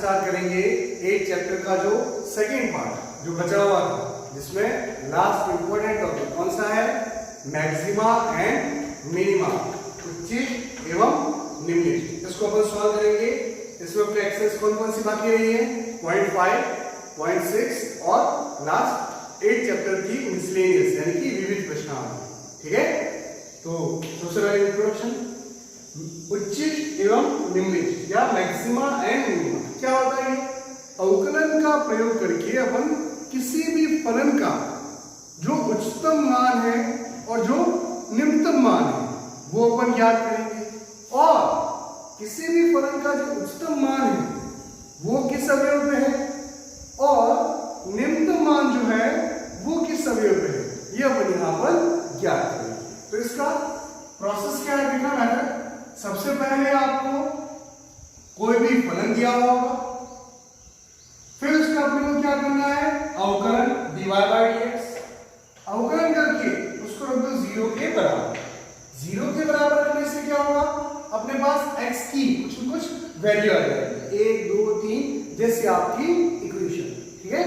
Start करेंगे 8 chapter का जो सेकेंड पार्ट जो बचा हुआ था, जिसमें लास्ट इंपॉर्टेंट टॉपिक कौन सा है? मैक्सिमा एंड मिनिमा, उच्चिष्ट एवं निम्नलिखित। इसको अपन सॉल्व करेंगे। इसमें अपने एक्सरसाइज कौन कौन सी बाकी रही है? 0.5, 0.6 और लास्ट 8 चैप्टर की मिसलेनियस यानी कि विविध प्रश्नावली। ठीक है, तो सबसे पहले इंट्रोडक्शन, उच्चिष्ट एवं निम्नलिखित या मैक्सिमा एंड मिनिमा क्या होता है? अवकलन का प्रयोग करके अपन किसी भी फलन का जो उच्चतम मान है और जो निम्नतम मान है वो अपन ज्ञात करेंगे, और किसी भी फलन का जो उच्चतम मान है वो किस अवयव पे है और निम्नतम मान जो है वो किस अवयव पे है, ये अपन यहाँ पर ज्ञात करेंगे। तो इसका प्रोसेस क्या है देखना मैटर। सबसे पहले आपको कोई भी फलन दिया होगा, फिर उसका अपने को क्या करना है? अवकलन dy by dx, अवकलन करके उसको रख दो 0 के बराबर। 0 के बराबर रखने से क्या होगा? अपने पास x की कुछ वैल्यू आ जाएगी, 1 2 3 जैसे आपकी इक्वेशन। ठीक है,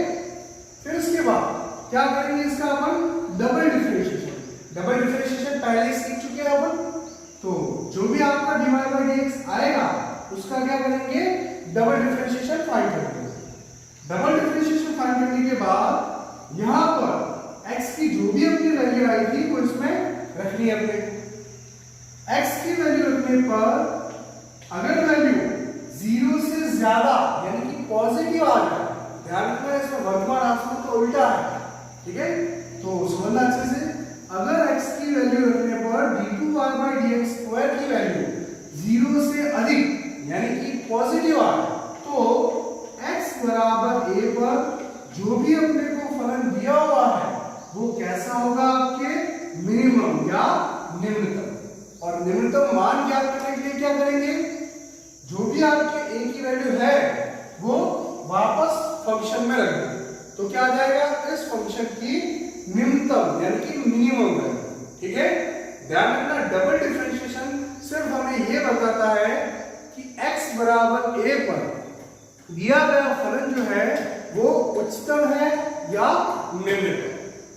फिर उसके बाद क्या करेंगे? इसका अपन डबल डिफरेंशिएशन। डबल डिफरेंशिएशन पहले सीख चुके हैं अपन, तो जो भी आपका dy by dx आएगा उसका क्या करेंगे? डबल डिफरेंशिएशन फाइंड करेंगे। डबल डिफरेंशिएशन फाइंड करने के बाद यहां पर x की जो भी अपनी वैल्यू आई थी वो इसमें रखनी है अपने। x की वैल्यू रखने पर अगर वैल्यू 0 से ज्यादा यानी कि पॉजिटिव आ जाए, ध्यान रखना इसमें वर्तमान आंसर तो उल्टा है। ठीक है, तो समझना अच्छे से। अगर x की वैल्यू रखने पर d2y by dx स्क्वायर की वैल्यू 0 से अधिक यानी कि पॉजिटिव आ जाए, तो x बराबर a पर जो भी अपने को फलन दिया हुआ है वो कैसा होगा? आपके मिनिमम या निम्नतम। और निम्नतम मान ज्ञात करने के लिए क्या करेंगे? जो भी आपके a की वैल्यू है वो वापस फंक्शन में रख देंगे, तो क्या आ जाएगा? इस फंक्शन की निम्नतम यानी कि मिनिमम वैल्यू। ठीक है, ध्यान रखना डबल डिफरेंशिएशन सिर्फ हमें ये बताता है कि x बराबर a पर दिया गया फलन जो है वो उच्चतम है या निम्नतम।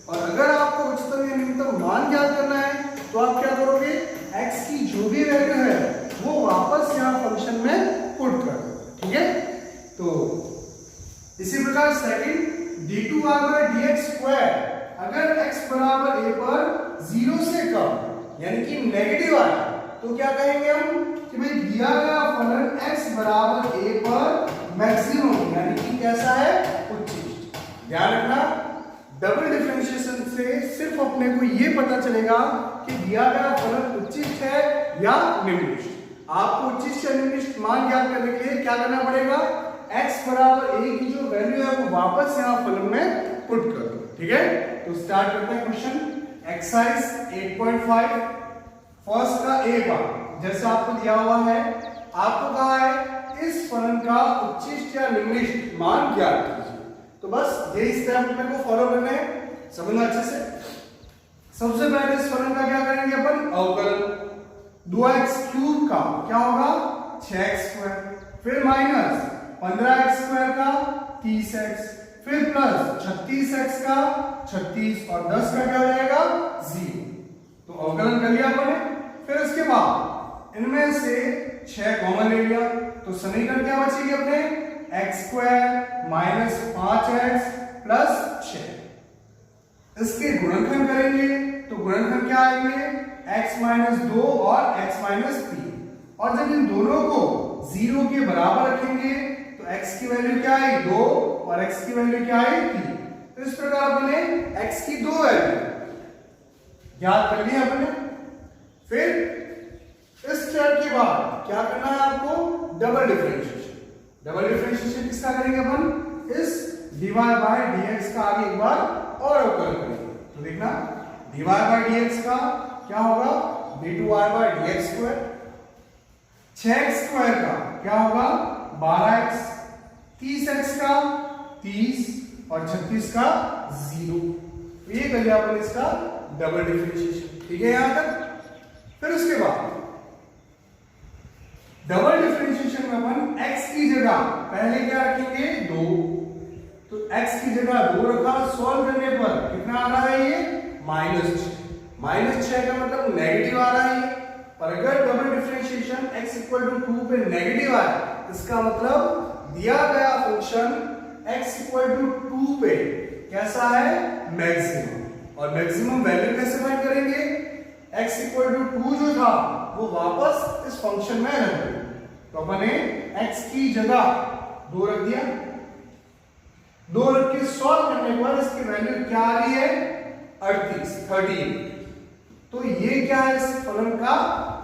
और अगर आपको उच्चतम या निम्नतम मान ज्ञात करना है तो आप क्या करोगे? x की जो भी वैल्यू है वो वापस यहाँ फंक्शन में पुट कर दो। ठीक है, तो इसी प्रकार second d2y by dx square अगर x बराबर a पर 0 से कम यानी कि नेगेटिव आए तो क्या कहेंगे हम कि भाई दिया गया फलन x बराबर a पर मैक्सिमम यानी कि कैसा है? उच्चिष्ट। ध्यान रखना डबल डिफरेंशिएशन से सिर्फ अपने को ये पता चलेगा कि दिया गया फलन उच्चिष्ट है या निम्नलिखित। आपको उच्चिष्ट या निम्नलिखित मान ज्ञात करने के लिए क्या करना पड़ेगा? x बराबर a की जो वैल्यू है वो वापस यहाँ फलन में पुट कर दो। ठीक है, तो स्टार्ट करते हैं क्वेश्चन। एक्सरसाइज 8.5 फर्स्ट का a पार्ट जैसा आपको दिया हुआ है, आपको कहा है इस फलन का उच्चिष्ट या निम्नलिखित मान ज्ञात कीजिए। तो बस ये स्टेप मेरे को फॉलो करने हैं, समझना अच्छे से। सबसे पहले इस फलन का क्या करेंगे अपन? अवकलन 2x³ का क्या होगा? 6x², फिर माइनस 15x² का 30x, फिर प्लस 36x का 36 और 10 का क्या हो जाएगा? 0। तो अवकलन कर लिया अपन ने। फिर उसके बाद इनमें से 6 कॉमन ले लिया, तो समीकरण क्या बचेगी अपने? x² minus 5x plus 6। इसके गुणनखंड करेंगे तो गुणनखंड क्या आएंगे? x माइनस 2 और x माइनस 3। और जब इन दोनों को 0 के बराबर रखेंगे तो x की वैल्यू क्या आई? 2 और x की वैल्यू क्या आई? 3। तो इस प्रकार अपने x की 2 वैल्यू ज्ञात कर लिया अपने। फिर इस स्टेप के बाद क्या करना है आपको? Double differentiation. डबल डिफरेंशिएशन किसका करेंगे अपन? इस dy by dx का आगे एक बार और अवकलन करेंगे। तो देखना dy by dx का क्या होगा? d2y by dx square. 6x² का क्या होगा? 12x, 30x का 30 और 36 का 0। ये कर लिया अपन इसका डबल डिफरेंशिएशन। ठीक है यहां तक। फिर उसके बाद डबल डिफरेंशिएशन में अपन x की जगह पहले क्या रखेंगे 2, तो x की जगह 2 रखा, सॉल्व करने पर कितना आ रहा है ये -6, -6 का मतलब नेगेटिव आ रहा है। पर अगर double differentiation x equal to 2 पे नेगेटिव आए, इसका मतलब दिया गया फंक्शन x इक्वल टू 2 पे कैसा है मैक्सिमम। और मैक्सिमम वैल्यू कैसे फाइंड करेंगे, x इक्वल टू 2 जो था वो वापस इस फंक्शन में रख दिया, तो अपन ने x की जगह 2 रख दिया, 2 रख के सॉल्व करने पर इसकी वैल्यू क्या आ रही है 38। तो ये क्या है इस फलन का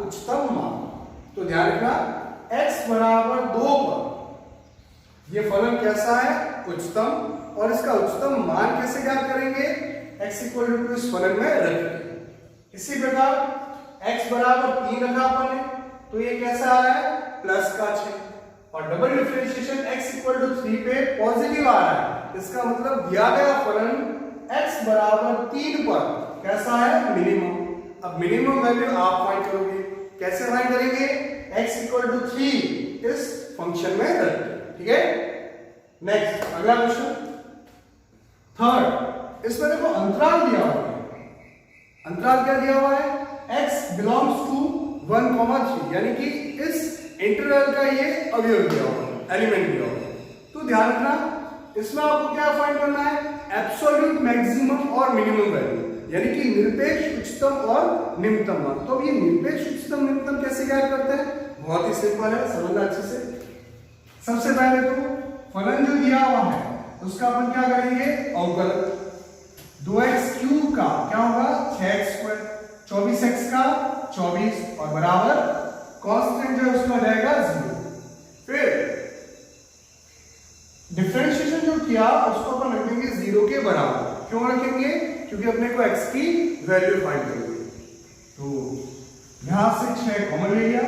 उच्चतम मान। तो ध्यान रखना x बराबर 2 पर ये फलन कैसा है उच्चतम, और इसका उच्चतम मान कैसे ज्ञात करेंगे, x इक्वल टू इस फलन में रखेंगे। इसी प्रकार x बराबर 3 रखा अपन ने, तो ये कैसा है +6, और double differentiation x equal to 3 पे पॉजिटिव आ रहा है, इसका मतलब दिया गया फलन x बराबर 3 पर कैसा है मिनिमम। अब मिनिमम वैल्यू आप फाइंड करोगे, कैसे फाइंड करेंगे, x इक्वल टू 3 इस फंक्शन में रखें, ठीक है। नेक्स्ट अगला क्वेश्चन थर्ड, इसमें देखो अंतराल दिया हुआ है, अंतराल क्या दिया हुआ है, x बिलोंग्स टू 1, 3, यानी कि इस इंटरवल का ये अवयव दिया हुआ है, एलिमेंट दिया हुआ है। तो ध्यान रखना इसमें आपको क्या फाइंड करना है, एब्सोल्यूट मैक्सिमम और मिनिमम वैल्यू, यानी कि निरपेक्ष उच्चतम और निम्नतम मान। तो ये निरपेक्ष उच्चतम निम्नतम कैसे ज्ञात करते हैं, बहुत ही सिंपल है, समझना अच्छे से। सबसे पहले तो फलन जो दिया हुआ है उसका अपन क्या करेंगे अवकलन, 2x³ का क्या होगा 6x², 24x का 24 और बराबर कांस्टेंट जो है उसका हो जाएगा 0। फिर डिफरेंशिएशन जो किया उसको अपन रखेंगे 0 के बराबर। क्यों रखेंगे, क्योंकि अपने को x की वैल्यू फाइंड करनी है। तो यहां से 6 कॉमन ले लिया,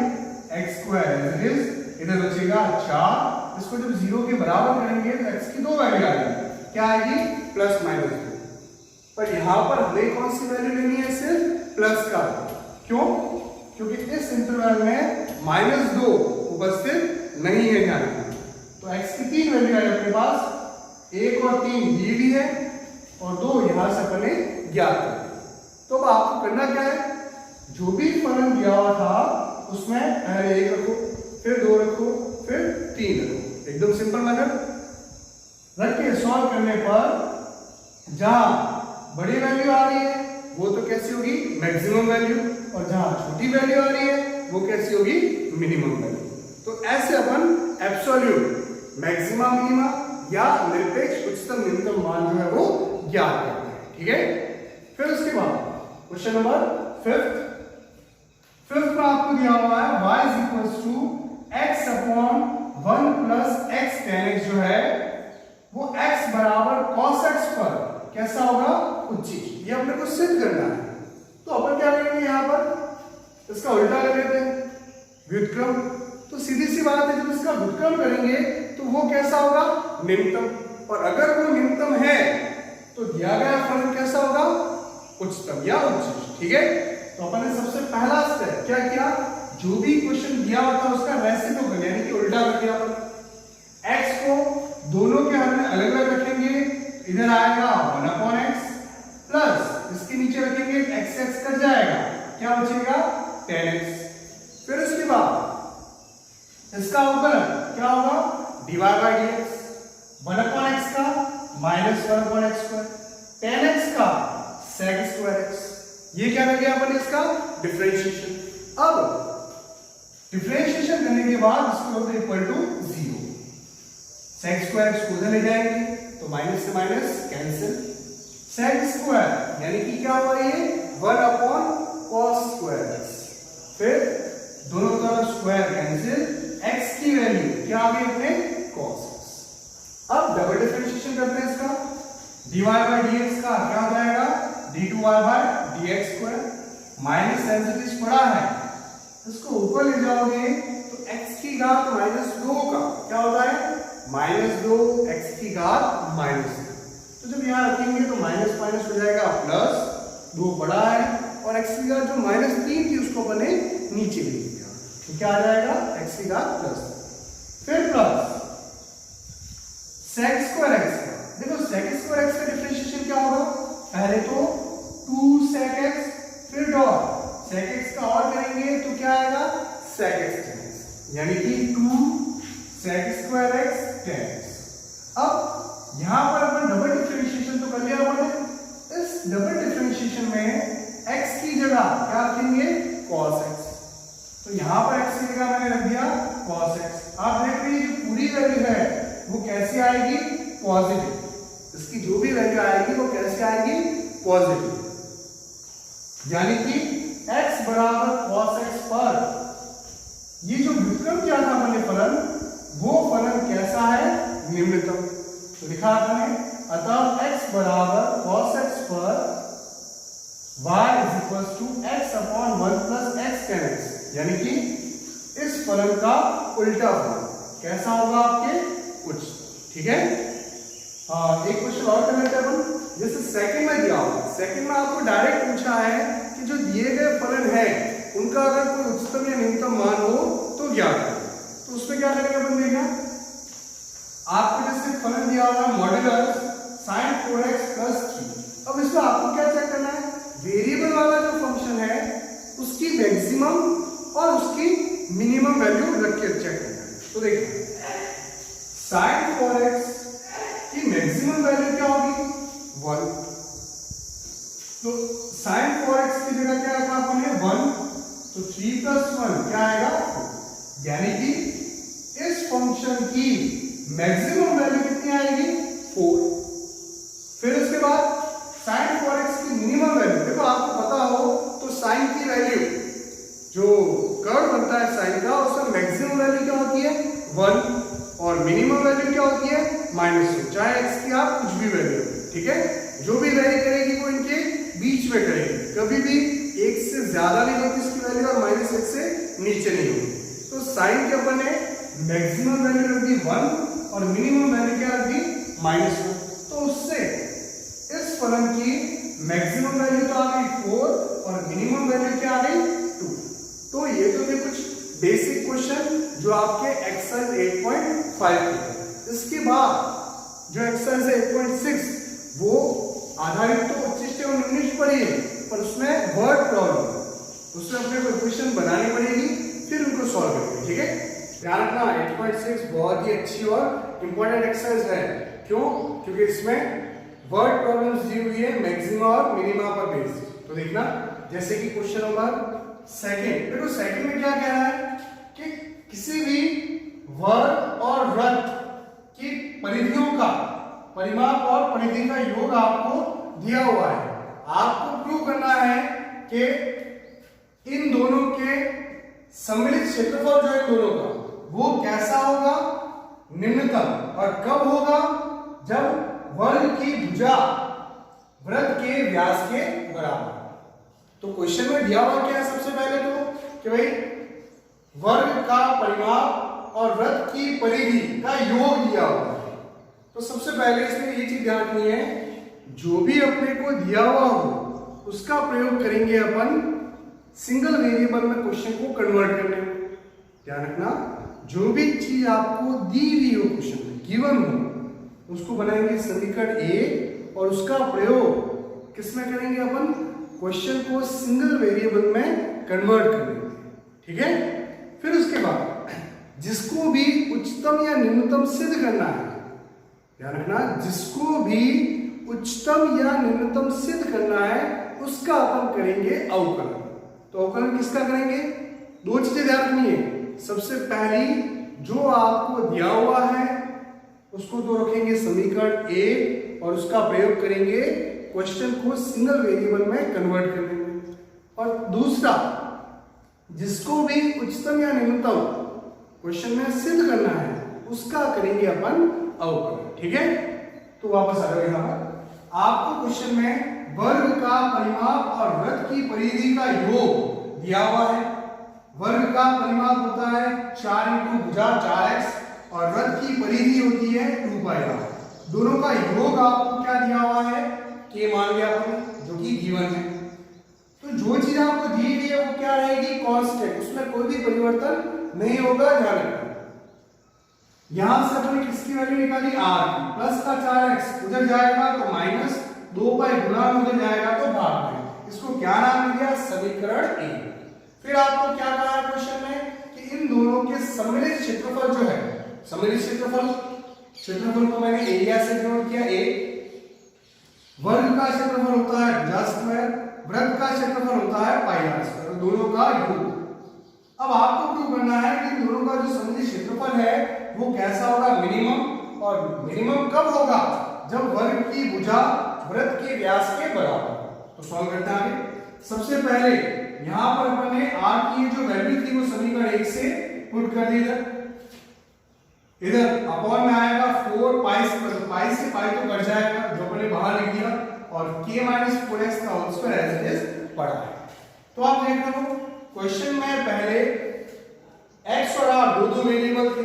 x² एज इट इज, इधर बचेगा 4, इसको जब 0 के बराबर करेंगे तो x की 2 वैल्यू आएगी, क्या आएगी +-2। पर यहां पर हमें कौन सी वैल्यू लेनी है, सिर्फ प्लस का। क्यों, क्योंकि इस इंटरवल में -2 उपस्थित नहीं है, ध्यान रखना। तो x की 3 वैल्यू आई अपने पास, 1 और 3 दी हुई है और 2 यहां से अपने ज्ञात कर। तो अब आपको करना क्या है, जो भी फलन दिया हुआ था उसमें पहले 1 रखो, फिर 2 रखो, फिर 3 रखो, एकदम सिंपल मेथड। रख के सॉल्व करने पर जहां बड़ी वैल्यू आ रही है वो तो कैसी होगी मैक्सिमम वैल्यू, और जहां छोटी वैल्यू आ रही है वो कैसी होगी मिनिमम वैल्यू। तो ऐसे अपन एब्सोल्यूट मैक्सिमा मिनिमा या निरपेक्ष उच्चतम निम्नतम मान जो है वो ज्ञात करते हैं, ठीक है। फिर उसके बाद क्वेश्चन नंबर 5th में आपको दिया हुआ है y = x/1 + x tan x जो है वो x बराबर cos x पर कैसा होगा उच्चित, ये अपने को सिद्ध करना है। तो अपन क्या करेंगे, यहां पर इसका उल्टा कर लेते हैं, व्युत्क्रम। तो सीधी सी बात है, जब इसका व्युत्क्रम करेंगे तो वो कैसा होगा निम्नतम, और अगर वो निम्नतम है तो दिया गया फलन कैसा होगा उच्चतम या उच्च, ठीक है। तो अपन ने सबसे पहला स्टेप क्या किया, जो भी क्वेश्चन दिया हुआ था उसका रेसिप्रोकल यानी कि उल्टा कर दिया। x को दोनों के हल में अलग अलग रखेंगे, इधर आएगा 1/x प्लस इसके नीचे रखेंगे x x कट जाएगा, क्या बचेगा tan x। फिर उसके बाद इसका अवकलन क्या होगा dy/dx, 1/x का -1/x², tan x का sec²x। ये क्या कर गया अपन इसका डिफरेंशिएशन। अब डिफरेंशिएशन करने के बाद इसको होता है इक्वल टू 0, sec² को उधर ले जाएंगे तो माइनस से माइनस कैंसिल, sec² यानी कि क्या हुआ ये 1/cos²x। फिर दोनों तरफ स्क्वायर कैंसिल, x की वैल्यू क्या आ गई अपने cos x। अब डबल डिफरेंशिएशन करते हैं इसका, dy/dx का क्या हो जाएगा d2y/dx², माइनस सेंसिटिव पड़ा है इसको ऊपर ले जाओगे तो x की घात -2 का क्या होता है -2 x की घात -2। तो जब यहां रखेंगे तो माइनस माइनस हो जाएगा प्लस, 2 बड़ा है और x की घात जो -3 थी उसको अपने नीचे ले लिया, तो क्या आ जाएगा x की घात प्लस, फिर प्लस sec स्क्वायर x का, देखो sec स्क्वायर x का डिफरेंशिएशन क्या होगा, पहले तो 2 sec x, फिर डॉट sec x का और करेंगे तो क्या आएगा sec x tan x, यानी कि 2 sec square x tan x। अब यहां पर अपन डबल डिफरेंशिएशन तो कर लिया हमने, इस डबल डिफरेंशिएशन में x की जगह क्या रखेंगे cos x, तो यहां पर x की जगह मैंने रख दिया cos x। आप देख रहे हैं जो पूरी वैल्यू है वो कैसे आएगी पॉजिटिव, इसकी जो भी वैल्यू आएगी वो कैसे आएगी पॉजिटिव, यानी कि x बराबर cos x पर ये जो व्युत्क्रम किया था हमने फलन, वो फलन कैसा है निम्नतम, तो लिखा आपने, अतः x बराबर cos x पर y is equal to x upon 1 plus x tan x, यानी कि इस फलन का उल्टा फलन कैसा होगा आपके उच्च, ठीक है। एक क्वेश्चन और कर लेते हैं अपन, जैसे सेकंड में दिया हुआ, सेकंड में आपको डायरेक्ट पूछा है कि जो दिए गए फलन है उनका अगर कोई उच्चतम या निम्नतम मान हो तो ज्ञात करें, तो उसमें क्या करेंगे अपन देखना, आपको जैसे फलन दिया हुआ है मॉड्यूलस sin 4x प्लस 3, अब इसमें आपको क्या चेक करना है, वेरिएबल वाला जो फंक्शन है उसकी मैक्सिमम और उसकी मिनिमम वैल्यू रख के चेक करना है। तो देखिए sin 4x की मैक्सिमम वैल्यू क्या होगी 1, तो sin 4x की जगह क्या रखा आपने 1, तो 3 प्लस 1 क्या आएगा 4, यानी कि इस फंक्शन की मैक्सिमम वैल्यू कितनी आएगी 4। फिर उसके बाद sin 4x की मिनिमम वैल्यू, देखो आपको पता हो तो sin की वैल्यू जो कर्व बनता है sin का, उसमें मैक्सिमम वैल्यू क्या होती है 1 और मिनिमम वैल्यू क्या होती है -1, चाहे x की आप कुछ भी वैल्यू, ठीक है, जो भी वैल्यू करेगी वो इनके बीच में करेगी, कभी भी 1 से ज्यादा नहीं होगी इसकी वैल्यू और -1 से नीचे नहीं होगी। तो sin के अपन ने मैक्सिमम वैल्यू रख दी 1 और मिनिमम वैल्यू क्या रख दी -1, तो उससे इस फलन की मैक्सिमम वैल्यू तो आ गई 4 और मिनिमम वैल्यू क्या आ गई 2। तो ये तो थे कुछ बेसिक क्वेश्चन जो आपके एक्सरसाइज 8.5 के। इसके बाद जो एक्सरसाइज है 8.6 वो आधारित तो उच्चिष्ट और निम्निष्ट पर ही है, पर उसमें वर्ड प्रॉब्लम, उसमें अपने को क्वेश्चन बनानी पड़ेगी फिर उनको सॉल्व करेंगे, ठीक है। ध्यान रखना 8.6 बहुत ही अच्छी और इंपॉर्टेंट एक्सरसाइज है, क्यों, क्योंकि इसमें वर्ड प्रॉब्लम्स दी हुई है मैक्सिमा और मिनिमा पर बेस्ड। तो देखना जैसे कि क्वेश्चन नंबर सेकंड, देखो सेकंड में क्या कह रहा है कि किसी भी वर्ग और वृत्त की परिधियों का परिमाप और परिधि का योग आपको दिया हुआ है, आपको प्रूव करना है कि इन दोनों के सम्मिलित क्षेत्रफल जो है दोनों का वो कैसा होगा निम्नतम, और कब होगा जब वर्ग की भुजा वृत्त के व्यास के बराबर। तो क्वेश्चन में दिया हुआ क्या है, सबसे पहले तो कि भाई वर्ग का परिमाप और वृत्त की परिधि का योग दिया हुआ है। तो सबसे पहले इसमें ये चीज ध्यान रखनी है, जो भी अपने को दिया हुआ हो उसका प्रयोग करेंगे अपन सिंगल वेरिएबल में क्वेश्चन को कन्वर्ट करने में। ध्यान रखना जो भी चीज आपको दी हुई हो क्वेश्चन में गिवन हो उसको बनाएंगे समीकरण ए और उसका प्रयोग किसमें करेंगे अपन क्वेश्चन को सिंगल वेरिएबल में कन्वर्ट करेंगे, ठीक है। फिर उसके बाद जिसको भी उच्चतम या निम्नतम सिद्ध करना है, ध्यान रखना जिसको भी उच्चतम या निम्नतम सिद्ध करना है उसका अपन करेंगे अवकलन। तो अवकलन किसका करेंगे, दो चीजें ध्यान रखनी है, सबसे पहली जो आपको दिया हुआ है उसको तो रखेंगे समीकरण ए और उसका प्रयोग करेंगे क्वेश्चन को सिंगल वेरिएबल में कन्वर्ट करने में, और दूसरा जिसको भी उच्चतम या निम्नतम क्वेश्चन में सिद्ध करना है उसका करेंगे अपन अवकलन, ठीक है। तो वापस आ जाओ यहां पर, आपको क्वेश्चन में वर्ग का परिमाप और वृत्त की परिधि का योग दिया हुआ है। वर्ग का परिमाप होता है 4 × भुजा 4x और वृत्त की परिधि होती है 2πr। दोनों का योग आपको क्या दिया हुआ है, के मान लिया आपने जो कि गिवन है। तो जो चीज आपको दी गई है वो क्या रहेगी, कांस्टेंट, उसमें कोई भी परिवर्तन नहीं होगा, ध्यान रखना। यहां से अपने किसकी वैल्यू निकाली, r की, प्लस का 4x उधर जाएगा तो माइनस 2 पाई गुणा उधर जाएगा तो भाग में, इसको क्या नाम दिया, समीकरण ए। फिर आपको क्या कहा है क्वेश्चन में कि इन दोनों के सम्मिलित क्षेत्रफल जो है, सम्मिलित क्षेत्रफल को मैंने एरिया से डिनोट किया, ए वर्ग का क्षेत्रफल होता है भुजा स्क्वायर, वृत्त का क्षेत्रफल होता है पाई आर स्क्वायर, दोनों का योग। अब आपको प्रूव करना है कि दोनों का जो सम्मिलित क्षेत्रफल है वो कैसा होगा, मिनिमम, और मिनिमम कब होगा, जब वर्ग की भुजा वृत्त के व्यास के बराबर। तो सॉल्व करते हैं आगे। सबसे पहले यहां पर अपन ने r की जो वैल्यू थी वो समीकरण 1 से पुट कर दी, इधर अपॉन में आएगा 4 पाई से, पाई से पाई तो कट जाएगा जो अपने बाहर लिख दिया, और k - 4x का whole square as it is पड़ा है। तो आप देख लो क्वेश्चन में पहले x और r दो वेरिएबल थे,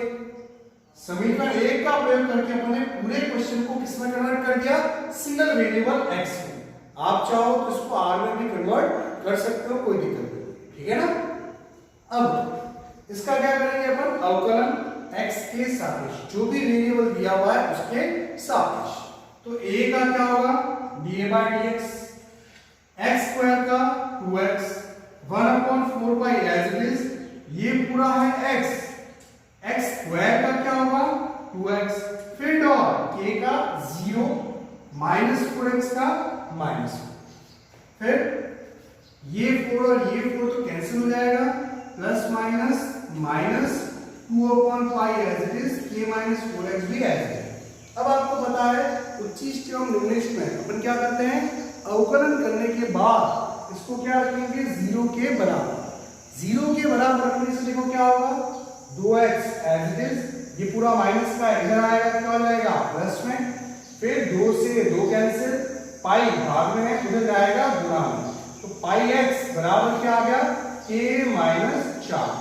समीकरण 1 का प्रयोग करके अपने पूरे क्वेश्चन को किसमें कन्वर्ट कर दिया, सिंगल वेरिएबल x में। आप चाहो तो इसको r में भी कन्वर्ट कर सकते हो, कोई दिक्कत नहीं, ठीक है ना। अब इसका क्या करेंगे अपन, अवकलन x के सापेक्ष, जो भी वेरिएबल दिया हुआ है उसके सापेक्ष। तो a का क्या होगा, dA/dx, x स्क्वायर का 2x, 1/4 pi as it is, ये पूरा है x, x स्क्वायर का क्या होगा 2x, फिर डॉट k का 0, -4x का -4, फिर ये 4 और ये 4 तो कैंसिल हो जाएगा, प्लस माइनस माइनस 2/पाई as it is, k - 4x भी एज इट इज। अब आपको पता है उच्चिष्ट एवं निम्निष्ट में अपन क्या करते हैं, अवकलन करने के बाद इसको क्या रखेंगे, 0 के बराबर। 0 के बराबर रखने से देखो क्या होगा, 2x एज इट इज, ये पूरा माइनस का इधर आएगा, क्या हो जाएगा प्लस में, फिर 2 से 2 कैंसिल, पाई भाग में है उधर जाएगा गुणा में, तो पाई x बराबर क्या आ गया, k - 4,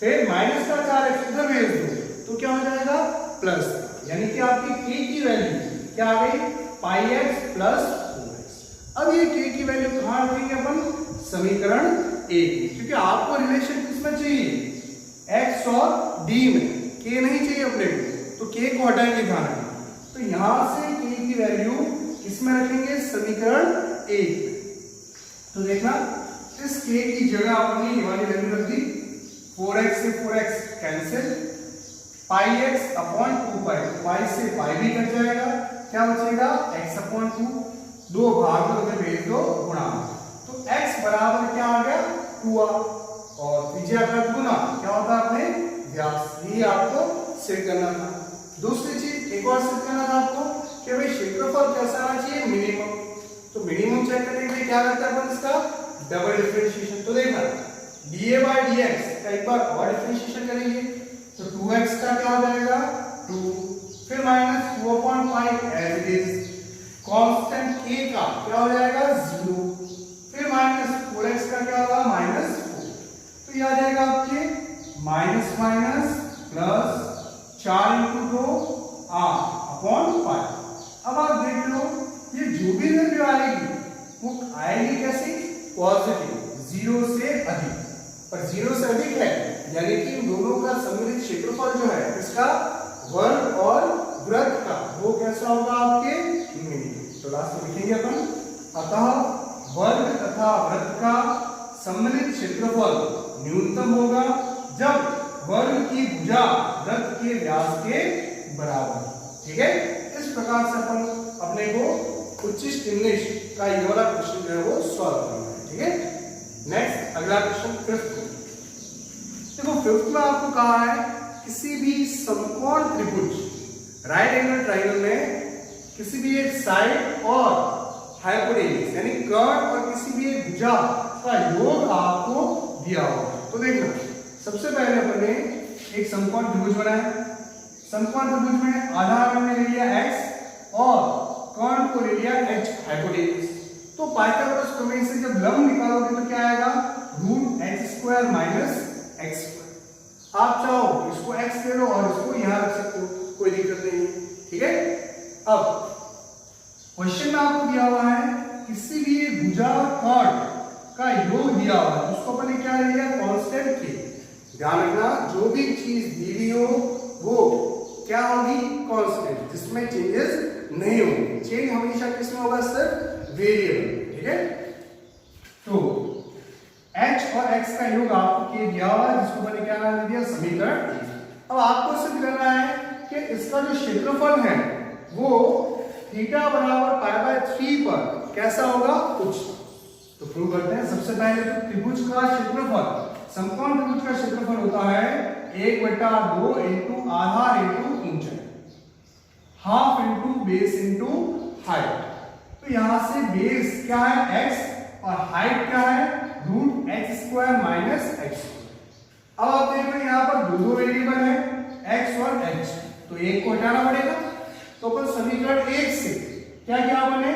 फिर माइनस का 4x उधर भेज दो तो क्या हो जाएगा प्लस, यानी कि आपकी k की वैल्यू क्या आ गई, पाई x प्लस 4x। अब ये k की वैल्यू कहां रखेंगे अपन, समीकरण 1, क्योंकि आपको रिलेशन किसमें चाहिए, x और d में, k नहीं चाहिए अपने को, तो k को हटाएंगे ध्यान रखना। तो यहां से k की वैल्यू किसमें रखेंगे, समीकरण 1। तो देखना इस k की जगह आपने ये वाली वैल्यू रख दी, 4x से 4x कैंसिल, पाई x अपॉन 2 पाई, पाई से पाई भी कट जाएगा, क्या बचेगा x/2, 2 भाग में भेज दो गुणा, तो x बराबर क्या आ गया 2r, और त्रिज्या का गुना क्या होता है अपने व्यास, ये आपको सेट करना था। दूसरी चीज एक और सेट करना था आपको कि भाई क्षेत्रफल कैसा आना चाहिए, मिनिमम। तो मिनिमम चेक करने के लिए क्या करते हैं अपन, इसका डबल डिफरेंशिएशन। तो देखना dA/dx का एक बार और डिफरेंशिएशन करेंगे, तो 2x का क्या हो जाएगा 2, फिर माइनस 2/पाई as it is, constant k का क्या हो जाएगा 0, फिर माइनस 4x का क्या होगा -4, तो ये आ जाएगा आपके माइनस माइनस प्लस 4 × 2 r/पाई। अब आप देख लो ये जो भी वैल्यू आएगी वो आएगी कैसे, पॉजिटिव, 0 से अधिक, पर 0 से अधिक है यानी कि इन दोनों का सम्मिलित क्षेत्रफल जो है इसका वर्ग और वृत्त का वो कैसा होगा आपके मिनिमम। तो लास्ट में लिखेंगे अपन, अतः वर्ग तथा वृत्त का सम्मिलित क्षेत्रफल न्यूनतम होगा जब वर्ग की भुजा वृत्त के व्यास के बराबर। ठीक है, इस प्रकार से अपन अपने को उच्चिष्ट निम्निष्ट का ये वाला क्वेश्चन जो है वो सॉल्व करना है। ठीक है, नेक्स्ट अगला क्वेश्चन फिफ्थ। देखो फिफ्थ में आपको कहा है किसी भी समकोण त्रिभुज राइट एंगल ट्रायंगल में किसी भी एक साइड और हाइपोटेन्यूज यानी कर्ण और किसी भी एक भुजा का योग आपको दिया होगा। तो देखना सबसे पहले अपन ने एक समकोण त्रिभुज बनाया, समकोण त्रिभुज में आधार हमने ले लिया x और कर्ण को ले लिया h हाइपोटेन्यूज। तो पाइथागोरस प्रमेय से जब लंब निकालोगे तो क्या आएगा √h² - x²। आप चाहो इसको x ले लो और इसको यहां रख सकते हो, कोई दिक्कत नहीं है। ठीक है, अब क्वेश्चन में आपको दिया हुआ है किसी भी भुजा कर्ण का जो दिया हुआ है उसको अपन ने क्या ले लिया, कांस्टेंट के। ध्यान रखना, जो भी चीज दी हुई हो वो क्या होगी, कांस्टेंट, जिसमें चेंजेस नहीं होंगे। चेंज हमेशा किसमें होगा, सिर्फ वेरिएबल। ठीक है, तो h और x का योग आपको दिया हुआ है, जिसको मैंने क्या नाम दिया, समीकरण। अब आपको सिद्ध करना है कि इसका जो क्षेत्रफल है वो थीटा बराबर पाई बाय 3 पर कैसा होगा, उच्च। तो प्रूव करते हैं। सबसे पहले तो त्रिभुज का क्षेत्रफल, समकोण त्रिभुज का क्षेत्रफल होता है 1/2 इंटू आधार इंटू ऊंचाई, half into base into height. तो यहां से बेस क्या है, x, और हाइट क्या है, root X square minus X. अब आप देख रहे हैं यहाँ पर दो वेरिएबल है, x और h, तो एक को हटाना पड़ेगा। तो अपन समीकरण 1 से क्या किया आपने,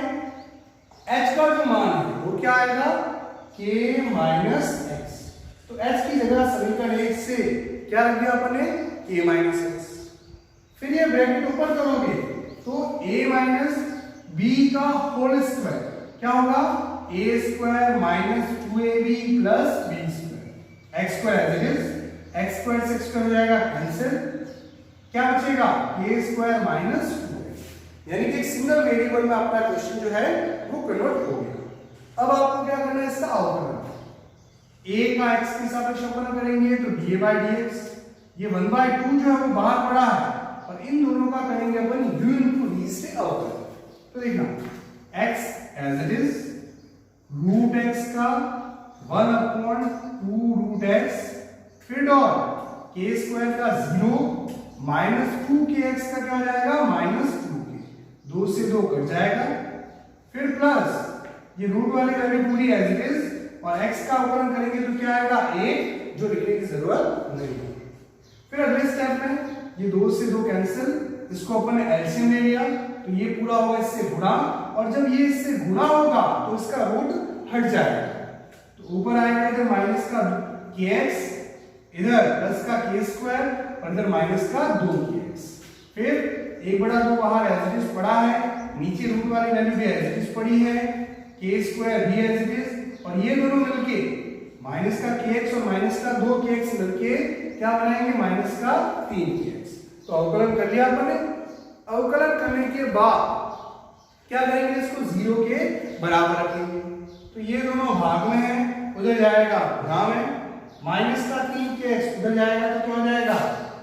h का जो मान है वो क्या आएगा, k माइनस एक्स। तो h की जगह समीकरण 1 से क्या रख दिया अपने, k माइनस एक्स। फिर ये ब्रैकेट ओपन करोगे तो a माइनस b का होल स्क्वायर क्या होगा, a square minus 2ab plus b square, x square as it is, x square से x स्क्वायर हो जाएगा कैंसिल, क्या बचेगा, a स्क्वायर माइनस 2a। यानी कि एक सिंगल वेरिएबल में आपका क्वेश्चन जो है वो कन्वर्ट हो गया। अब आपको क्या करना है, इसका अवकलन, a का x के सापेक्ष अवकलन करेंगे तो da by dx, ये 1/2 जो है वो बाहर पड़ा है, और इन दोनों का करेंगे अपन u into v से अवकलन। तो देखना x as it is, root x का 1/2 रूट x, फिर डॉट k स्क्वायर का 0 माइनस 2kx का क्या हो जाएगा, माइनस 2k, 2 से 2 कट जाएगा, फिर प्लस ये रूट वाली वैल्यू पूरी एज इट इज, और x का अवकलन करेंगे तो क्या आएगा 1, जो लिखने की जरूरत नहीं है। फिर अगले स्टेप में ये 2 से 2 कैंसिल, इसको अपन ने एलसीएम ले लिया, तो ये पूरा होगा इससे गुणा, और जब ये इससे गुणा होगा तो इसका रूट हट जाएगा, तो ऊपर आएगा इधर माइनस का kx, इधर प्लस का k स्क्वायर, और इधर माइनस का 2kx। फिर 1/2 बाहर एज इट इज पड़ा है, नीचे रूट वाली वैल्यू भी एज इट इज पड़ी है, k स्क्वायर भी एज इट इज, और ये दोनों मिलके माइनस का kx और माइनस का 2kx मिलके क्या बनाएंगे, माइनस का 3kx। तो अवकलन कर लिया आपने। अवकलन करने के बाद क्या करेंगे, इसको 0 के बराबर रखेंगे, तो ये दोनों भाग में है, उधर जाएगा गुणा में, माइनस का 3kx उधर जाएगा तो क्या हो जाएगा,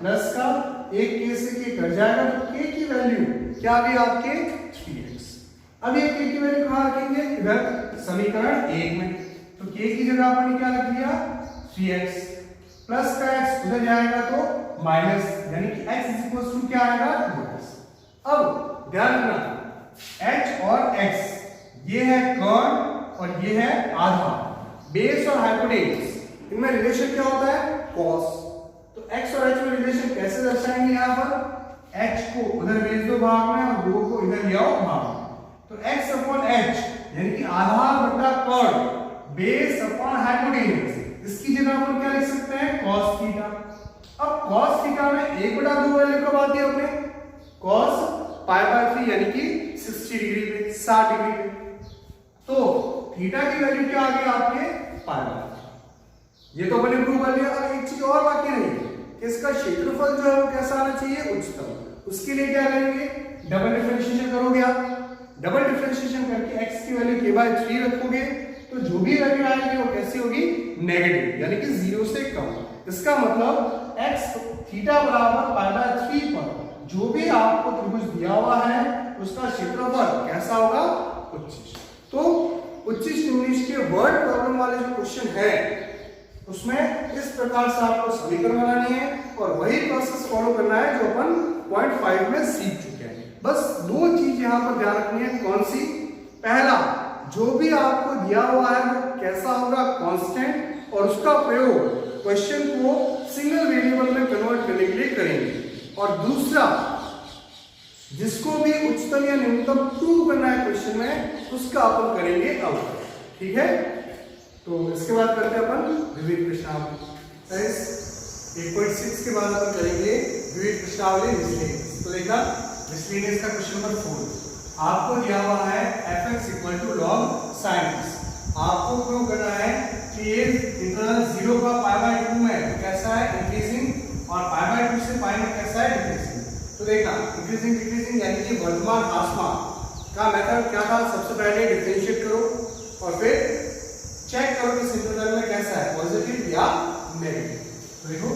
प्लस का 1k से k कट जाएगा, तो k की वैल्यू क्या भी आपके 3x। अब ये k की वैल्यू कहाँ रखेंगे, इधर समीकरण 1 में, तो k की जगह आपने क्या रख दिया, 3x, प्लस का x उधर जाएगा तो माइनस, यानी कि x इज इक्वल टू क्या आएगा, 2x। अब ध्यान रखना, h और x ये है कर्ण और ये है आधार, बेस और हाइपोटेन्यूज, इनमें रिलेशन क्या होता है, cos। तो x और h में रिलेशन कैसे दर्शाएंगे, यहाँ पर h को उधर भेज दो भाग में और 2 को इधर ले आओ भाग में, तो x अपॉन h यानी कि आधार बटा कर्ण, बेस अपॉन हाइपोटेन्यूज, इसकी जगह अपन क्या लिख सकते हैं, cos थीटा। अब cos थीटा में 1/2 वैल्यू कब आती है अपने, cos पाई बाय 3 यानी कि 60 डिग्री पे, 60 डिग्री पे, तो थीटा की वैल्यू क्या आ गई आपके, पाई बाय 3। ये तो अपने प्रूव कर लिया। अब एक चीज और बाकी रही कि इसका क्षेत्रफल जो है वो कैसा आना चाहिए, उच्चतम। उसके लिए क्या करेंगे, डबल डिफरेंशिएशन करोगे आप, डबल डिफरेंशिएशन करके x की वैल्यू k/3 रखोगे, तो जो भी वैल्यू आएगी वो कैसी होगी, नेगेटिव, यानी कि 0 से कम। इसका मतलब x थीटा बराबर पाई बाय 3 पर जो भी आपको त्रिभुज दिया हुआ है उसका क्षेत्रफल कैसा होगा, उच्चिष्ट। तो उच्चिष्ट इंग्लिश के वर्ड प्रॉब्लम वाले जो क्वेश्चन है उसमें इस प्रकार से आपको समीकरण बनानी है और वही प्रोसेस फॉलो करना है जो अपन पॉइंट 5 में सीख चुके हैं। बस 2 चीज यहाँ पर ध्यान रखनी है, कौन सी, पहला जो भी आपको दिया हुआ है वो कैसा होगा, कांस्टेंट, और उसका प्रयोग क्वेश्चन को सिंगल वेरिएबल में कन्वर्ट करने के लिए करेंगे, और दूसरा जिसको भी उच्चतम या न्यूनतम प्रूव करना है क्वेश्चन में उसका अपन करेंगे अवकलन। ठीक है, तो इसके बाद करते हैं अपन विविध प्रश्नावली। 1.6 के बाद अपन करेंगे विविध प्रश्नावली मिसलेनियस। तो देखा मिसलेनियस का क्वेश्चन नंबर 4 आपको दिया हुआ है fx = log sin x। आपको प्रूव करना है कि ये इंटरवल 0 का π/2 में तो कैसा है इंक्रीजिंग और π/2 से पाई में कैसा है डिक्रीजिंग। तो देखना इंक्रीजिंग डिक्रीजिंग यानी कि वर्धमान ह्रासमान का मेथड क्या था, सबसे पहले डिफरेंशिएट करो और फिर चेक करो कि इस इंटरवल में कैसा है पॉजिटिव या नेगेटिव। तो देखो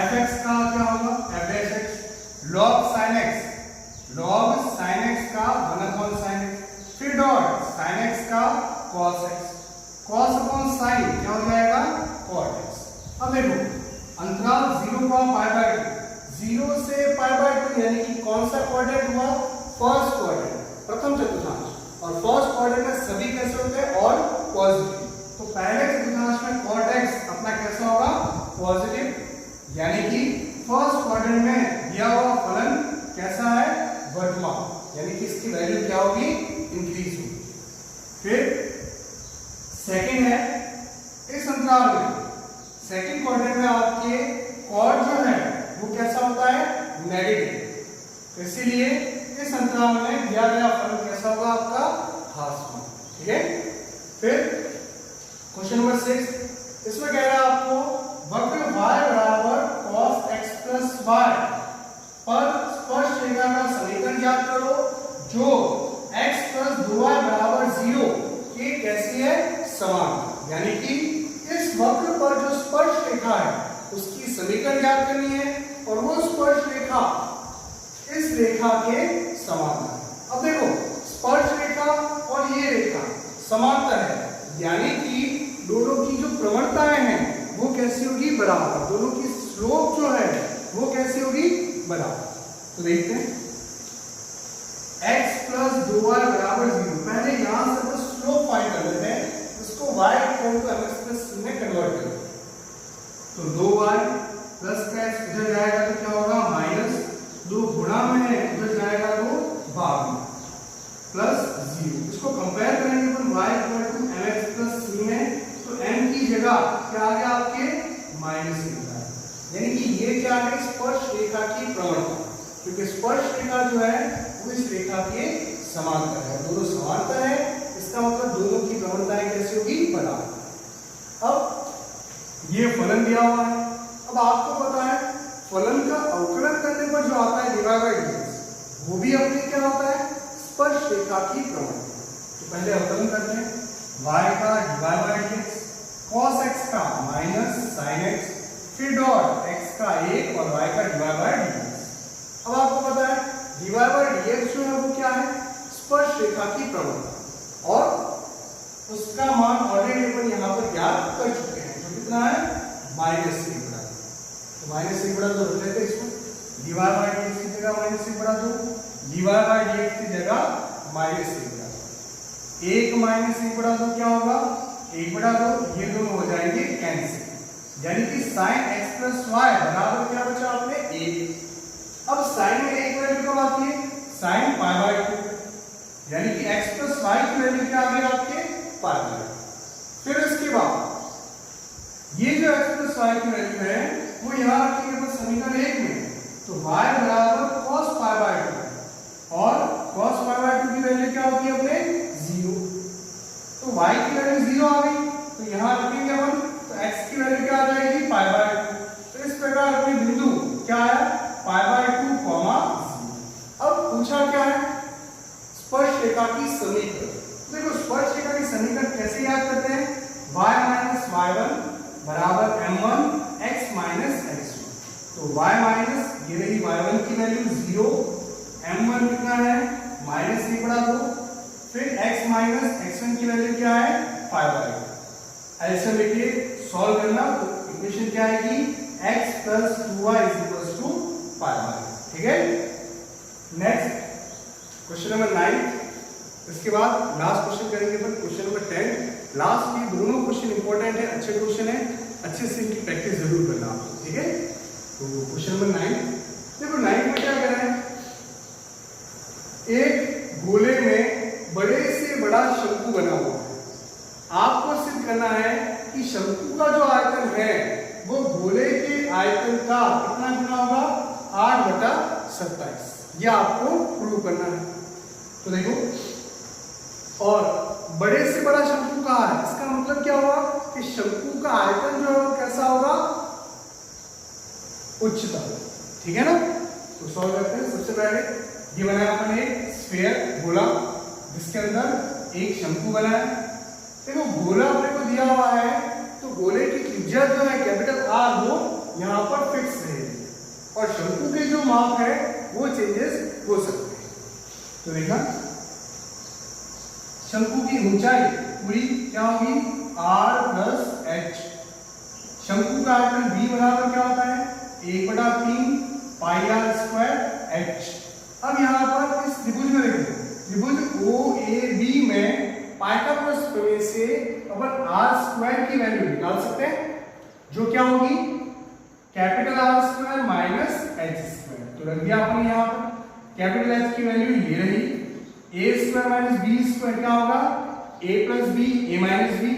fx का क्या होगा f' log sin x का 1/sin x, फिर डॉट sin x का cos x, cos upon sin क्या हो जाएगा cot x। अब देखो अंतराल 0 का π/2, 0 से π/2 यानी कि कौन सा क्वाड्रेंट हुआ, फर्स्ट क्वाड्रेंट, प्रथम चतुर्थांश, और फर्स्ट क्वाड्रेंट में सभी कैसे होते हैं और पॉजिटिव। तो पहले चतुर्थांश में cot x अपना कैसा होगा पॉजिटिव, यानी कि फर्स्ट क्वाड्रेंट में दिया हुआ फलन कैसा है वर्धमान, यानी कि इसकी वैल्यू क्या होगी इंक्रीज होगी। फिर सेकंड है इस अंतराल में सेकंड क्वाड्रेंट में आपके कॉट जो है वो कैसा होता है नेगेटिव, तो इसीलिए इस अंतराल में दिया गया फलन कैसा होगा आपका ह्रासमान। ठीक है। फिर क्वेश्चन नंबर 6 इसमें कह रहा है आपको वक्र y बराबर cos x plus y पर स्पर्श रेखा का समीकरण ज्ञात करो जो x plus 2y बराबर 0 के कैसी है समान, यानी कि इस वक्र पर जो स्पर्श रेखा है उसकी समीकरण ज्ञात करनी है और वो स्पर्श रेखा इस रेखा के समान है। अब देखो स्पर्श रेखा और ये रेखा समांतर है, यानी कि दोनों की जो प्रवणताएं हैं वो कैसी होगी बराबर, दोनों की स्लोप जो है वो कैसी होगी बराबर। तो देखते हैं x plus 2y बराबर 0, पहले यहां से तो स्लोप फाइंड कर लेते हैं, इसको y equal to mx plus c में कन्वर्ट करें। तो 2y प्लस का x इधर जाएगा तो क्या होगा माइनस, 2 गुणा में है उधर जाएगा तो भाग में प्लस 0। इसको कंपेयर करेंगे अपन y equal to mx plus c में, तो m की जगह क्या आ गया आपके माइनस लिखा है, यानी कि ये क्या है स्पर्श रेखा की प्रवणता, क्योंकि स्पर्श रेखा जो है वो इस रेखा के समांतर है, दोनों समांतर है, इसका मतलब दोनों की प्रवणताएं कैसी होगी बराबर। अब ये फलन दिया हुआ है, अब आपको पता है फलन का अवकलन करने पर जो आता है डिवाइड बाय dx वो भी अपने क्या होता है स्पर्श रेखा की प्रवणता। तो पहले अवकलन करते हैं y का divide by dx, cos x का माइनस sin x, फिर डॉट x का 1 और y का डिवाइड बाय dx। अब आपको पता है डिवाइड बाय dx जो है वो क्या है स्पर्श रेखा की प्रवणता, और उसका मान ऑलरेडी अपन यहां पर ज्ञात कर चुके हैं, जो कितना है माइनस 1 बड़ा, तो माइनस 1 बड़ा तो रख लेते हैं इसको, डिवाइड बाय dx की जगह माइनस 1 बड़ा 2, डिवाइड बाय dx की जगह माइनस 1 बड़ा 1 माइनस 1 बड़ा 2 क्या होगा 1 बड़ा 2, ये दोनों हो जाएंगे कैंसिल, यानी कि sin x plus y बराबर क्या बचा आपने 1। अब sin में एक वैल्यू कब आती है sin π/2, यानी कि x plus y की वैल्यू क्या आ गई आपके π/2। फिर इसके बाद ये जो x plus y की वैल्यू है वो यहां रखेंगे अपन समीकरण 1 में, तो y बराबर cos π/2 और cos π/2 की वैल्यू क्या होगी अपने 0, तो y की वैल्यू 0 आ गई, तो यहां रखेंगे अपन, तो x की वैल्यू क्या आ जाएगी π/2। तो इस प्रकार अपने बिंदु क्या है π/2, 0। अब पूछा क्या है स्पर्श रेखा की समीकरण। देखो स्पर्श रेखा की समीकरण कैसे याद करते हैं, y माइनस y1 बराबर m1 x माइनस x1, तो y माइनस ये रही y1 की वैल्यू 0, m1 कितना है माइनस 1 बड़ा 2, फिर x माइनस x1 की वैल्यू क्या है π/2। ऐसे लेके सॉल्व करना, तो इक्वेशन क्या आएगी x plus 2y is equals to π/2। ठीक है। नेक्स्ट क्वेश्चन नंबर 9, इसके बाद लास्ट क्वेश्चन करेंगे अपन क्वेश्चन नंबर 10। लास्ट ये दोनों क्वेश्चन इंपॉर्टेंट है, अच्छे क्वेश्चन है, अच्छे से इनकी प्रैक्टिस जरूर करना आपको। ठीक है। तो क्वेश्चन नंबर 9 देखो, 9 में क्या कह रहे हैं, एक गोले में बड़े से बड़ा शंकु बना हुआ है, आपको सिद्ध करना है कि शंकु का जो आयतन है वो गोले के आयतन का कितना गुना होगा 8/27, ये आपको प्रूव करना है। तो देखो, और बड़े से बड़ा शंकु कहाँ है, इसका मतलब क्या हुआ आयतन जो है वो कैसा होगा, उच्चतम। ठीक है ना। तो सॉल्व करते हैं। सबसे पहले ये बनाया अपन एक स्फीयर गोला, जिसके अंदर एक शंकु बना है। देखो गोला अपने को दिया हुआ है, तो गोले की त्रिज्या जो है कैपिटल आर वो यहाँ पर फिक्स रहेगी, और शंकु के जो माप है वो चेंजेस हो सकते हैं। तो देखा, शंकु की ऊंचाई पूरी क्या होगी, r प्लस एच। शंकु का आयतन b बराबर क्या होता है, 1/3 पाई आर स्क्वायर एच। अब यहाँ पर इस त्रिभुज में देखो, त्रिभुज ओ ए बी में पाइथागोरस प्रमेय से अपन आर स्क्वायर की वैल्यू निकाल सकते हैं, जो क्या होगी, capital R square minus H square. तो रख दिया अपन यहाँ पर, कैपिटल एच की वैल्यू ये रही, ए स्क्वायर माइनस बी स्क्वायर क्या होगा, ए प्लस बी ए माइनस बी।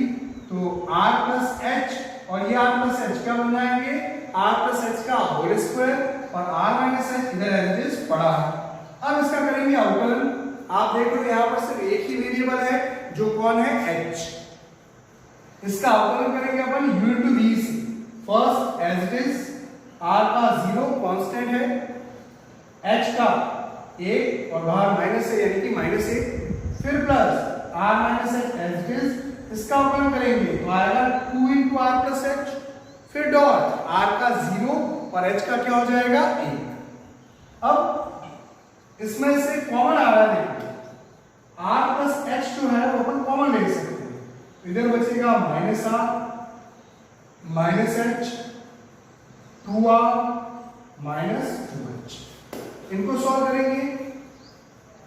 तो आर प्लस एच और ये आर प्लस एच क्या बन जाएंगे, आर प्लस एच का होल स्क्वायर, और आर माइनस एच इधर एज इट इज पड़ा है। अब इसका करेंगे अवकलन। आप देखो यहाँ पर सिर्फ एक ही वेरिएबल है, जो कौन है, h। इसका अवकलन करेंगे अपन u into v से। First as it is, r का 0 कांस्टेंट है, h का 1 और बाहर माइनस है यानी कि -1, फिर plus r minus h as it is. इसका अवकलन करेंगे तो आएगा 2 into r plus h, फिर डॉट r का 0 और h का क्या हो जाएगा, 1। अब इसमें से कॉमन आ रहा है, देखिए r प्लस h जो है वो अपन कॉमन ले सकते हैं। इधर बचेगा -r minus h 2r minus 2h। इनको सॉल्व करेंगे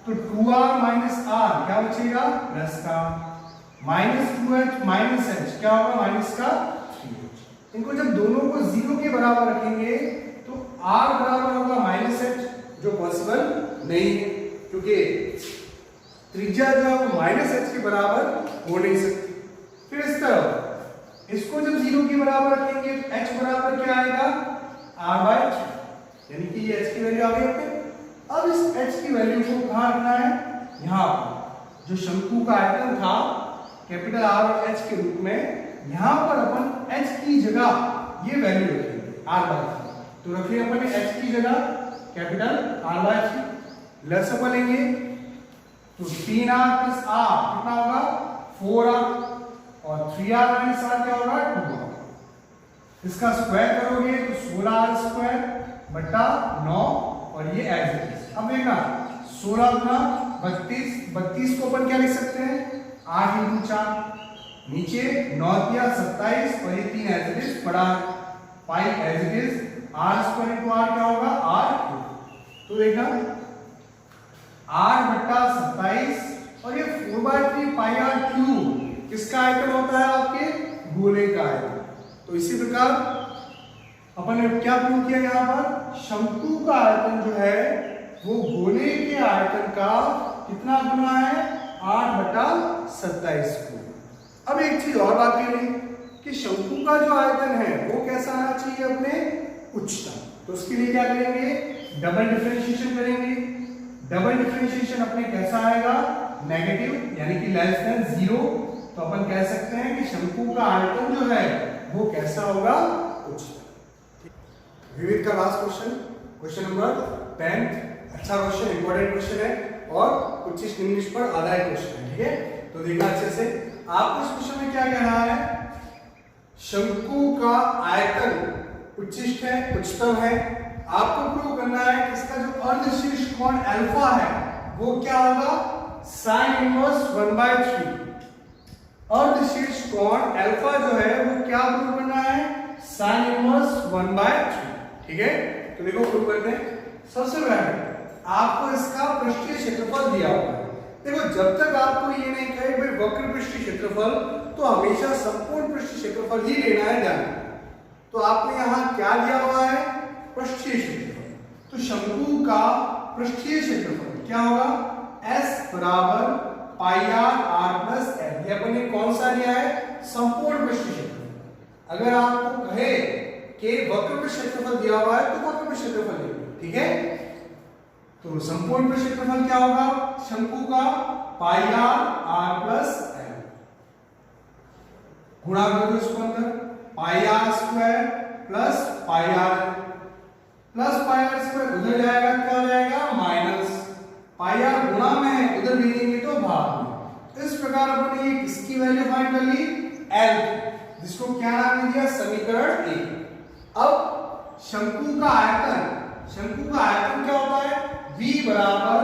तो 2r माइनस r क्या बचेगा, प्लस का, माइनस 2h माइनस h क्या होगा, माइनस का 3h। इनको जब दोनों को 0 के बराबर रखेंगे तो r बराबर होगा -h, जो पॉसिबल नहीं है, क्योंकि त्रिज्या जो है वो -h के बराबर हो नहीं सकती। फिर इस तरफ इसको जब 0 के बराबर रखेंगे तो h बराबर क्या आएगा, r/3, यानी कि ये h की वैल्यू आ गई अपने। अब इस h की वैल्यू को कहाँ रखना है, यहाँ पर जो शंकु का आयतन था कैपिटल R और h के रूप में, यहाँ पर अपन h की जगह ये वैल्यू रखेंगे r/3। तो रख लिया अपन h की जगह कैपिटल r/3, लेस अपन लेंगे तो 3r प्लस r कितना होगा, 4r, और 3r माइनस r क्या होगा, 2r। इसका स्क्वायर करोगे तो 16r स्क्वायर बटा 9, और ये एज इट इज। अब देखना 16 गुना 32 को अपन क्या लिख सकते हैं, 8 into 4, नीचे 9 दिया 27, और ये 3 एज इट इज पड़ा, 5 as it is, r square into r क्या होगा, r। तो देखा r बटा 27, और ये 4/3 पाई r क्यूब किसका आयतन होता है, आपके गोले का आयतन। तो इसी प्रकार अपन ने क्या प्रूव किया, यहाँ पर शंकु का आयतन जो है वो गोले के आयतन का कितना गुना है, 8/27 को। अब एक चीज और बात ये कि शंकु का जो आयतन है वो कैसा आना चाहिए, अपने उच्चतम। तो उसके लिए क्या करेंगे, डबल डिफरेंशिएशन करेंगे। डबल डिफरेंशिएशन अपने कैसा आएगा, नेगेटिव, यानी कि लेस देन 0। तो अपन कह सकते हैं कि शंकु का आयतन जो है वो कैसा होगा, उच्चतम। विविध का लास्ट क्वेश्चन, क्वेश्चन नंबर 10। अच्छा क्वेश्चन, इंपॉर्टेंट क्वेश्चन है और उच्चिष्ट निम्निष्ठ पर आधारित क्वेश्चन है। ठीक है, तो देखना अच्छे से। आपको इस क्वेश्चन में क्या कह रहा है, शंकु का आयतन उच्चिष्ट है, उच्चतम है। आपको प्रूव करना है कि इसका जो अर्धशीर्ष कोण अल्फा है वो क्या होगा, sin इनवर्स 1/3। अर्धशीर्ष कोण अल्फा जो है वो क्या प्रूव करना है, sin इनवर्स 1/3। ठीक है, तो देखो प्रूव करते हैं। सबसे पहले आपको इसका पृष्ठीय क्षेत्रफल दिया हुआ है। देखो जब तक आपको ये नहीं कहे भाई वक्र पृष्ठीय क्षेत्रफल, तो हमेशा संपूर्ण पृष्ठीय क्षेत्रफल ही लेना है ध्यान। तो आपने यहाँ क्या दिया हुआ है, पृष्ठीय क्षेत्रफल। तो शंकु का पृष्ठीय क्षेत्रफल क्या होगा, S बराबर पाई r प्लस l। ये अपन ने कौन सा लिया है, संपूर्ण पृष्ठीय क्षेत्रफल। अगर आपको कहे कि वक्र पृष्ठीय क्षेत्रफल दिया हुआ है तो वक्र पृष्ठीय क्षेत्रफल ले। ठीक है, तो संपूर्ण पृष्ठीय क्षेत्रफल क्या होगा शंकु का, पाई r प्लस l। गुणा कर दो इसको अंदर, pi are square plus pi are square उधर जाएगा, क्या हो जाएगा माइनस पाई आर गुणा में है, उधर भेजेंगे तो भाग में। इस प्रकार अपन ये किसकी वैल्यू फाइंड कर ली, एल, जिसको क्या नाम दिया, समीकरण 1। अब शंकु का आयतन क्या होता है, V बराबर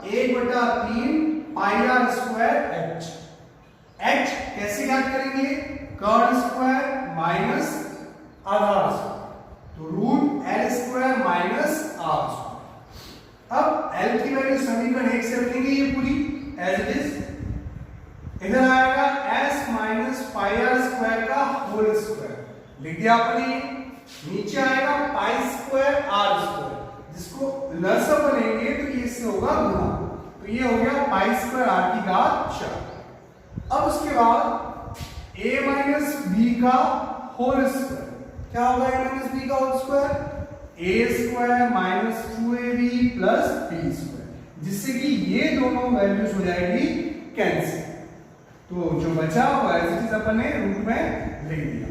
1/3 pi are square H. H कैसे ज्ञात करेंगे, कर्ड स्क्वायर माइनस आधार स्क्वायर, तो root L square minus R square. अब एल की वैल्यू समीकरण 1 से रखेंगे ये पूरी एज इट इज, इधर आएगा S minus pi are square का होल स्क्वायर, लिख दिया आपने। नीचे आएगा पाई स्क्वायर आर स्क्वायर, जिसको लसा बनेंगे तो ये इससे होगा गुणा, तो ये हो गया पाई स्क्वायर आर की घात 4। अब उसके बाद a माइनस बी का होल स्क्वायर, क्या होगा a माइनस बी का whole square, a square minus 2ab plus b square, जिससे कि ये दोनों वैल्यूज हो जाएगी कैंसिल। तो जो बचा वो ऐसे चीज अपन ने रूट में लिख दिया।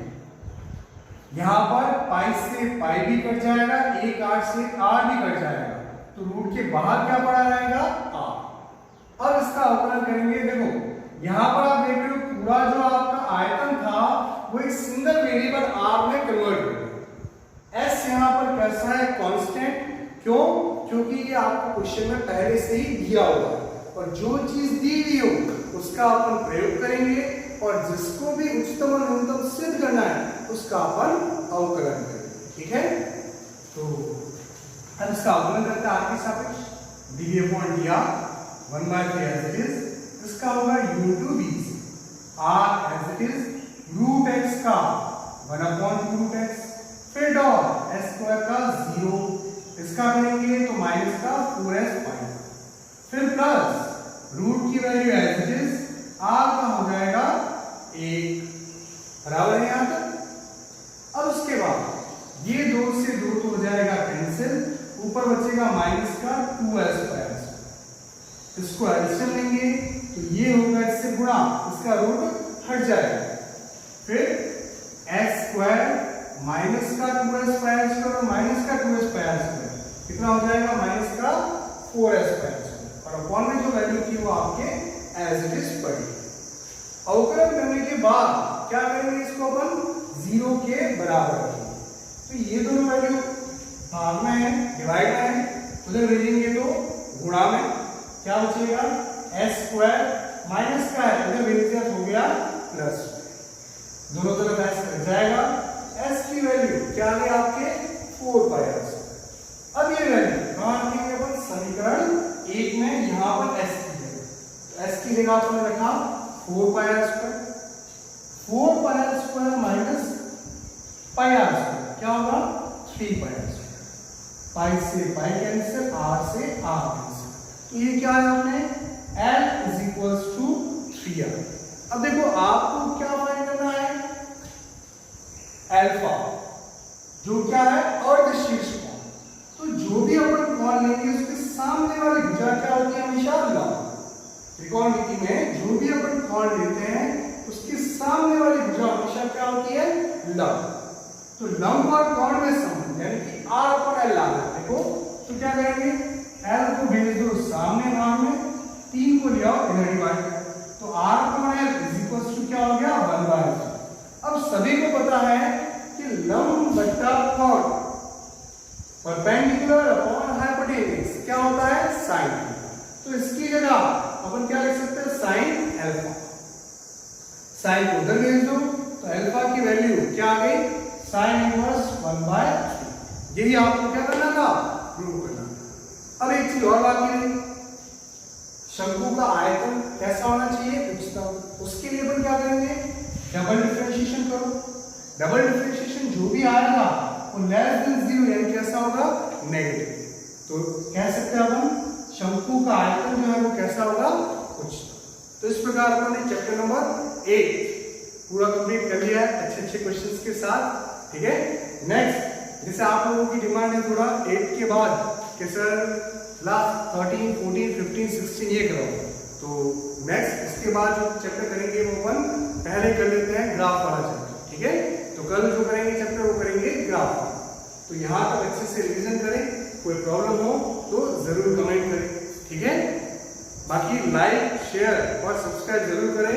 यहां पर पाई से पाई भी कट जाएगा, एक आर से आर भी कट जाएगा, तो रूट के बाहर क्या पड़ा रहेगा, आर। अब इसका अवकलन करेंगे, देखो यहां पर आप देख रहे हो पूरा जो आपका आयतन था वो एक सिंगल वेरिएबल आर में कन्वर्ट हो गया। एस यहां पर कैसा है, कांस्टेंट, क्यों, क्योंकि ये आपको क्वेश्चन में पहले से ही दिया हुआ है, और जो चीज दी हुई हो उसका अपन प्रयोग करेंगे, और जिसको भी उच्चतम और न्यूनतम सिद्ध करना है उसका अपन अवकलन करेंगे, ठीक है। तो अब इसका अवकलन करते हैं आर के सापेक्ष, dv/dr 1/3 एज इट इज, इसका होगा u/v r as it is, root x का 1/√x, फिर डॉट s स्क्वायर का 0, इसका करेंगे तो माइनस का 4s पाई, फिर प्लस रूट की value as it is, r का हो जाएगा 1, बराबर है यहां तक। अब उसके बाद ये 2 से 2 तो हो जाएगा कैंसिल, ऊपर बचेगा माइनस का 2s पाई, इसको एडिशन लेंगे तो ये होगा इससे गुणा, इसका रूट हट जाएगा, फिर s स्क्वायर माइनस का 2s पाई स्क्वायर और माइनस का 2s पाई स्क्वायर कितना हो जाएगा, माइनस का 4s पाई स्क्वायर, और अपॉन में जो वैल्यू थी वो आपके एज इट इज पड़ी। अवकलन करने के बाद क्या करेंगे, इसको अपन 0 के बराबर रखेंगे, तो ये दोनों वैल्यू भाग में है, डिवाइड में है, उधर भेजेंगे तो गुणा में, क्या बचेगा s स्क्वायर माइनस का है, उधर भेज दिया तो हो गया प्लस, दोनों तरफ s कट जाएगा, s की वैल्यू क्या आ गई आपके 4 पाई आर। अब ये वैल्यू कहां रखेंगे अपन, समीकरण 1 में, यहां पर s की जगह, s की जगह आपने रखा 4 pi are square, 4 pi are square minus pi are square क्या होगा, 3 पाई आर स्क्वायर, पाई से पाई कैंसिल, आर से आर कैंसिल, तो ये क्या है आपने L = 3r। अब देखो आपको क्या फाइंड करना है, अल्फा, जो क्या है अर्धशीर्ष कोण, तो जो भी अपन कोण लेंगे उसके सामने वाली भुजा क्या होती है, हमेशा लंब। त्रिकोणमिति में जो भी अपन कोण लेते हैं उसके सामने वाली भुजा हमेशा क्या होती है, लंब। तो लंब और कोण में संबंध यानी कि r/l लाना है, देखो तो क्या करेंगे, L को भेज दो सामने भाग में, 3 को ले आओ इधर डिवाइड कर, तो r/l क्या हो गया 1/2। अब सभी को पता है कि लंब बट्टा कोण परपेंडिकुलर अपॉन हाइपोटेन्यूज क्या होता है, साइन, तो इसकी जगह अपन क्या लिख सकते हैं, साइन अल्फा। साइन को उधर भेज दो तो अल्फा की वैल्यू क्या आ गई, साइन इनवर्स 1/3। यही आपको क्या करना था, प्रूव करना। अब एक चीज और बाकी रही, शंकु का आयतन कैसा होना चाहिए, उच्चतम, उसके लिए अपन क्या करेंगे, डबल डिफरेंशिएशन करो। डबल डिफरेंशिएशन जो भी आएगा वो लेस देन 0 यानी कैसा होगा, नेगेटिव। तो कह सकते हैं अपन शंकु का आयतन जो है वो कैसा होगा, उच्चतम। तो इस प्रकार अपन ने चैप्टर नंबर 8 पूरा कंप्लीट कर लिया है अच्छे क्वेश्चंस के साथ, ठीक है। नेक्स्ट जैसे आप लोगों की डिमांड है थोड़ा 8 के बाद कि सर लास्ट 13, 14, 15, 16 ये करो, तो नेक्स्ट इसके बाद जो चैप्टर करेंगे वो अपन पहले कर लेते हैं ग्राफ वाला चैप्टर, ठीक है। तो तो कल जो करेंगे चैप्टर वो करेंगे ग्राफ का। तो यहाँ तक अच्छे से रिवीजन करें, कोई प्रॉब्लम हो तो जरूर कमेंट करें, ठीक है। बाकी लाइक शेयर और सब्सक्राइब जरूर करें।